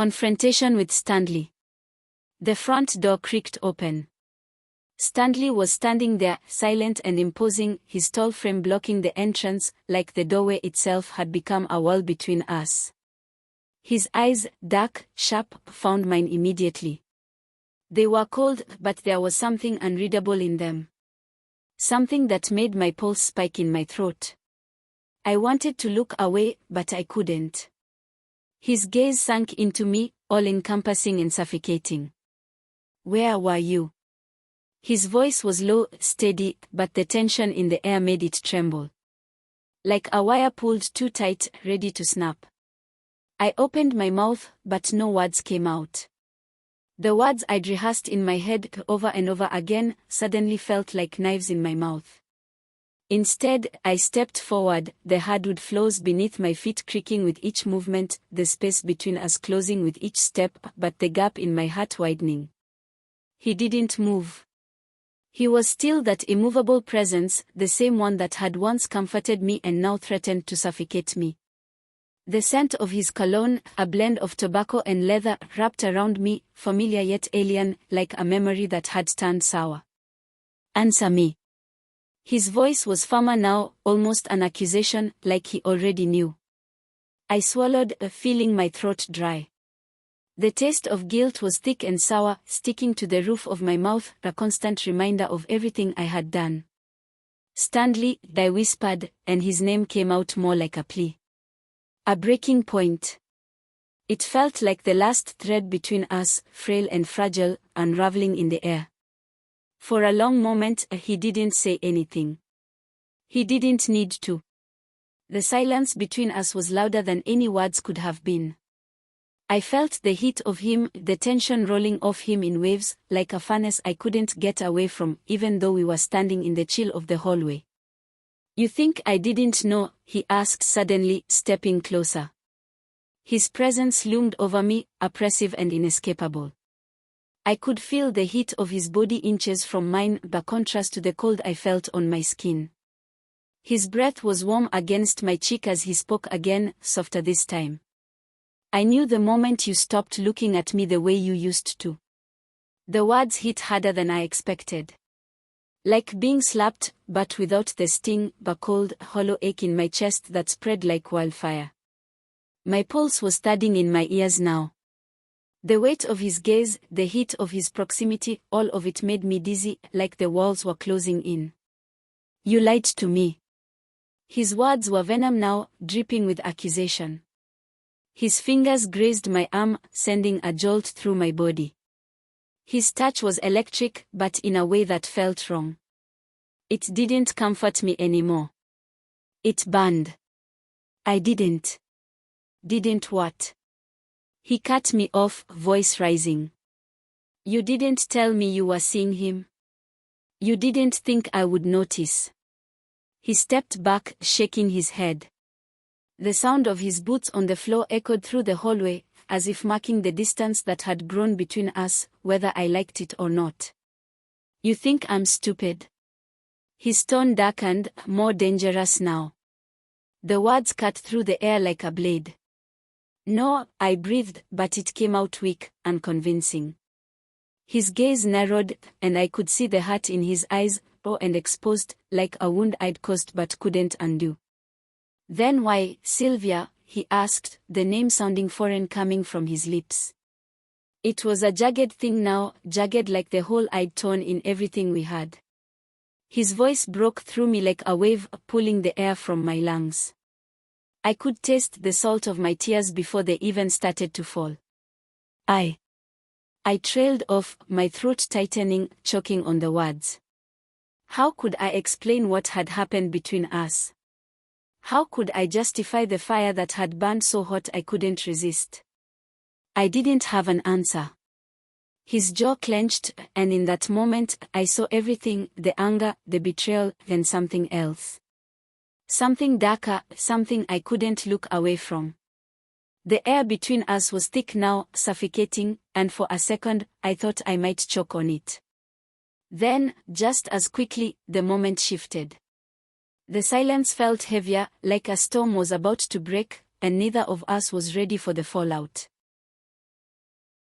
Confrontation with Stanley. The front door creaked open. Stanley was standing there, silent and imposing, his tall frame blocking the entrance, like the doorway itself had become a wall between us. His eyes, dark, sharp, found mine immediately. They were cold, but there was something unreadable in them. Something that made my pulse spike in my throat. I wanted to look away, but I couldn't. His gaze sank into me, all-encompassing and suffocating. "Where were you?" His voice was low, steady, but the tension in the air made it tremble. Like a wire pulled too tight, ready to snap. I opened my mouth, but no words came out. The words I'd rehearsed in my head over and over again suddenly felt like knives in my mouth. Instead, I stepped forward, the hardwood floors beneath my feet creaking with each movement, the space between us closing with each step, but the gap in my heart widening. He didn't move. He was still that immovable presence, the same one that had once comforted me and now threatened to suffocate me. The scent of his cologne, a blend of tobacco and leather, wrapped around me, familiar yet alien, like a memory that had turned sour. "Answer me." His voice was firmer now, almost an accusation, like he already knew. I swallowed, feeling my throat dry. The taste of guilt was thick and sour, sticking to the roof of my mouth, a constant reminder of everything I had done. "Stanley," I whispered, and his name came out more like a plea. A breaking point. It felt like the last thread between us, frail and fragile, unraveling in the air. For a long moment, he didn't say anything. He didn't need to. The silence between us was louder than any words could have been. I felt the heat of him, the tension rolling off him in waves, like a furnace I couldn't get away from, even though we were standing in the chill of the hallway. "You think I didn't know?" he asked suddenly, stepping closer. His presence loomed over me, oppressive and inescapable. I could feel the heat of his body inches from mine, by contrast to the cold I felt on my skin. His breath was warm against my cheek as he spoke again, softer this time. "I knew the moment you stopped looking at me the way you used to." The words hit harder than I expected. Like being slapped, but without the sting, a cold, hollow ache in my chest that spread like wildfire. My pulse was thudding in my ears now. The weight of his gaze, the heat of his proximity, all of it made me dizzy, like the walls were closing in. "You lied to me." His words were venom now, dripping with accusation. His fingers grazed my arm, sending a jolt through my body. His touch was electric, but in a way that felt wrong. It didn't comfort me anymore. It burned. I didn't what? He cut me off, voice rising. "You didn't tell me you were seeing him. You didn't think I would notice." He stepped back, shaking his head. The sound of his boots on the floor echoed through the hallway, as if marking the distance that had grown between us, whether I liked it or not. "You think I'm stupid?" His tone darkened, more dangerous now. The words cut through the air like a blade. "No," I breathed, but it came out weak, unconvincing. His gaze narrowed, and I could see the hurt in his eyes, raw and exposed, like a wound I'd caused but couldn't undo. "Then why, Sylvia?" he asked, the name sounding foreign coming from his lips. It was a jagged thing now, jagged like the hole I'd torn in everything we had. His voice broke through me like a wave, pulling the air from my lungs. I could taste the salt of my tears before they even started to fall. I trailed off, my throat tightening, choking on the words. How could I explain what had happened between us? How could I justify the fire that had burned so hot I couldn't resist? I didn't have an answer. His jaw clenched, and in that moment, I saw everything, the anger, the betrayal, and something else. Something darker, something I couldn't look away from. The air between us was thick now, suffocating, and for a second, I thought I might choke on it. Then, just as quickly, the moment shifted. The silence felt heavier, like a storm was about to break, and neither of us was ready for the fallout.